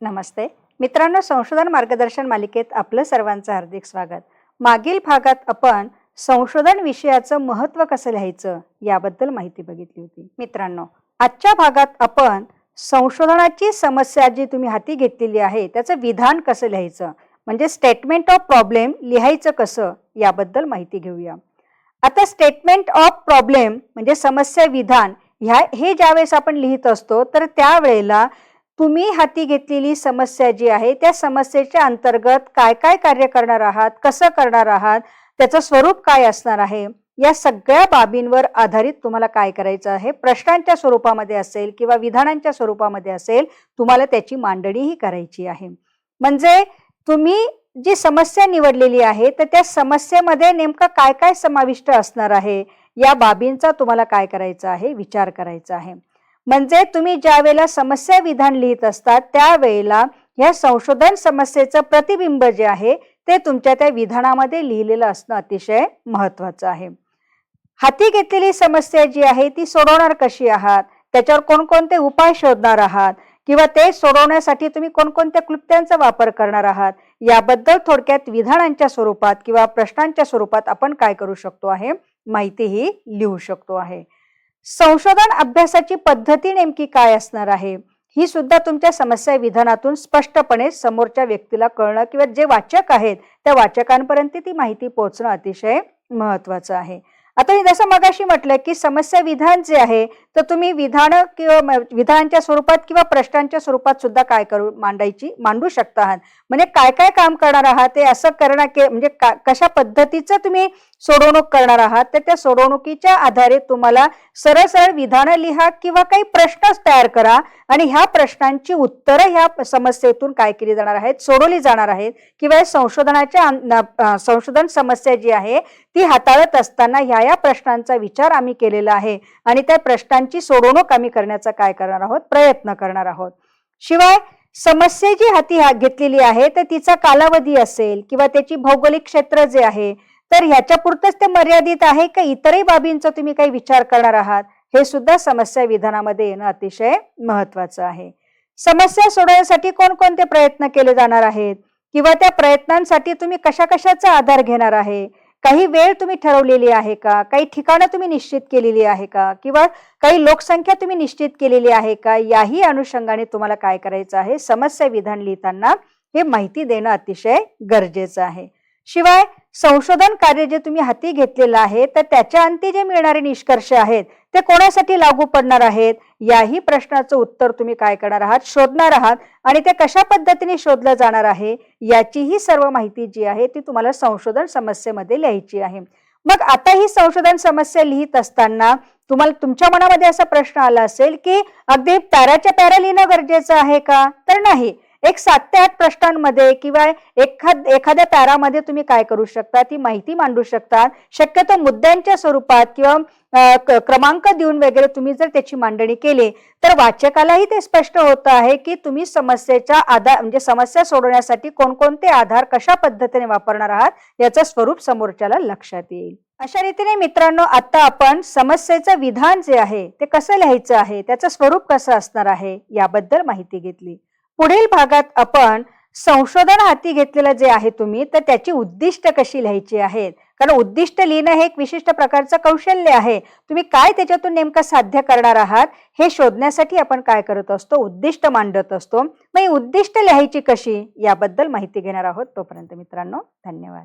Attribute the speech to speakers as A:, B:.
A: नमस्ते मित्रांनो, संशोधन मार्गदर्शन मालिकेत आपलं सर्वांचं हार्दिक स्वागत। मागील भागात आपण संशोधन विषयाचं महत्त्व कसं लिहायचं याबद्दल माहिती बघितली होती। मित्रांनो, आजच्या भागात आपण संशोधनाची समस्या जी तुम्ही हाती घेतलेली आहे त्याचं विधान कसं लिहायचं, म्हणजे स्टेटमेंट ऑफ प्रॉब्लेम लिहायचं कसं याबद्दल माहिती घेऊया। आता स्टेटमेंट ऑफ प्रॉब्लेम म्हणजे समस्या विधान हे ज्यावेळेस आपण लिहित असतो तर त्यावेळेला तुम्ही हाती घेतलेली समस्या जी आहे त्या समस्येच्या अंतर्गत काय काय कार्य करणार आहात, कसं करणार आहात, त्याचं स्वरूप काय असणार आहे, या सगळ्या बाबींवर आधारित तुम्हाला काय करायचं आहे। प्रश्नांच्या स्वरूपामध्ये असेल किंवा विधानांच्या स्वरूपामध्ये असेल, तुम्हाला त्याची मांडणीही करायची आहे। म्हणजे तुम्ही जी समस्या निवडलेली आहे तर त्या समस्येमध्ये नेमका काय काय समाविष्ट असणार आहे या बाबींचा तुम्हाला काय करायचं आहे, विचार करायचा आहे। म्हणजे तुम्ही ज्या वेळेला समस्या विधान लिहित असतात त्यावेळेला या संशोधन समस्येचं प्रतिबिंब जे आहे ते तुमच्या त्या विधानामध्ये लिहिलेलं असणं अतिशय महत्त्वाचं आहे। हाती घेतलेली समस्या जी आहे ती सोडवणार कशी आहात, त्याच्यावर कोणकोणते उपाय शोधणार आहात किंवा ते सोडवण्यासाठी तुम्ही कोणकोणत्या क्लुप्त्यांचा वापर करणार आहात याबद्दल थोडक्यात विधानांच्या स्वरूपात किंवा प्रश्नांच्या स्वरूपात आपण काय करू शकतो आहे, माहितीही लिहू शकतो आहे। संशोधन अभ्यासाची पद्धती नेमकी काय असणार आहे ही सुद्धा तुमच्या समस्या विधानातून स्पष्टपणे समोरच्या व्यक्तीला कळणं किंवा जे वाचक आहेत त्या वाचकांपर्यंत ती माहिती पोहोचणं अतिशय महत्त्वाचं आहे। आता मी जसं मगाशी म्हटलं की समस्या विधान जे आहे तर तुम्ही विधान किंवा विधानांच्या स्वरूपात किंवा प्रश्नांच्या स्वरूपात सुद्धा काय मांडू शकता आहात। म्हणजे काय काय काम करणार आहात ते असं म्हणजे कशा पद्धतीचं तुम्ही सोडवणूक करणार आहात तर त्या सोडवणुकीच्या आधारे तुम्हाला सरळ सरळ विधानं लिहा किंवा काही प्रश्नच तयार करा आणि ह्या प्रश्नांची उत्तरं ह्या समस्येतून काय केली जाणार आहेत, सोडवली जाणार आहेत किंवा संशोधन समस्या जी आहे ती हाताळत असताना ह्या प्रश्नांचा विचार आम्ही केलेला आहे आणि त्या प्रश्नांची सोडवणूक आम्ही करण्याचा काय करणार आहोत, प्रयत्न करणार आहोत। शिवाय समस्या जी हाती घेतलेली आहे तर तिचा कालावधी असेल किंवा त्याची भौगोलिक क्षेत्र जे आहे तर ह्याच्यापुरतच ते मर्यादित आहे का इतरही बाबींचा तुम्ही काही विचार करणार आहात, हे सुद्धा समस्या विधानामध्ये येणं अतिशय महत्त्वाचं आहे। समस्या सोडवण्यासाठी कोणकोणते प्रयत्न केले जाणार आहेत किंवा त्या प्रयत्नांसाठी तुम्ही कशाचा आधार घेणार आहे, काही वेळ तुम्ही ठरवलेली आहे का, काही ठिकाणं तुम्ही निश्चित केलेली आहे का किंवा काही लोकसंख्या तुम्ही निश्चित केलेली आहे का, याही अनुषंगाने तुम्हाला काय करायचं आहे, समस्या विधान लिहिताना हे माहिती देणं अतिशय गरजेचं आहे। शिवाय संशोधन कार्य जे तुम्ही हाती घेतलेलं आहे तर त्याच्या अंती जे मिळणारे निष्कर्ष आहेत ते कोणासाठी लागू पडणार आहेत याही प्रश्नाचं उत्तर तुम्ही काय करणार आहात, शोधणार आहात आणि ते कशा पद्धतीने शोधलं जाणार आहे याचीही सर्व माहिती जी आहे ती तुम्हाला संशोधन समस्येमध्ये लिहायची आहे। मग आता ही संशोधन समस्या लिहित असताना तुम्हाला तुमच्या मनामध्ये असा प्रश्न आला असेल की अगदी पॅराच्या पॅरा लिहिणं गरजेचं आहे का, तर नाही। एक 7 ते 8 प्रश्नांमध्ये किंवा एखाद्या पॅरामध्ये तुम्ही काय करू शकता, ती माहिती मांडू शकता। शक्यतो मुद्द्यांच्या स्वरूपात किंवा क्रमांक देऊन वगैरे तुम्ही जर त्याची मांडणी केली तर वाचकालाही ते स्पष्ट होतं आहे की तुम्ही समस्येचा आधार म्हणजे समस्या सोडवण्यासाठी कोणकोणते आधार कशा पद्धतीने वापरणार आहात याचं स्वरूप समोरच्याला लक्षात येईल। अशा रीतीने मित्रांनो, आता आपण समस्येचं विधान जे आहे ते कसं लिहायचं आहे, त्याचं स्वरूप कसं असणार आहे याबद्दल माहिती घेतली। पुढील भागात आपण संशोधन हाती घेतलेलं जे आहे तुम्ही तर त्याची उद्दिष्ट कशी लिहायची आहेत, कारण उद्दिष्ट लिहिणं हे एक विशिष्ट प्रकारचं कौशल्य आहे। तुम्ही काय त्याच्यातून नेमकं साध्य करणार आहात हे शोधण्यासाठी आपण काय करत असतो, उद्दिष्ट मांडत असतो। मग उद्दिष्ट लिहायची कशी याबद्दल माहिती घेणार आहोत। तोपर्यंत मित्रांनो, धन्यवाद।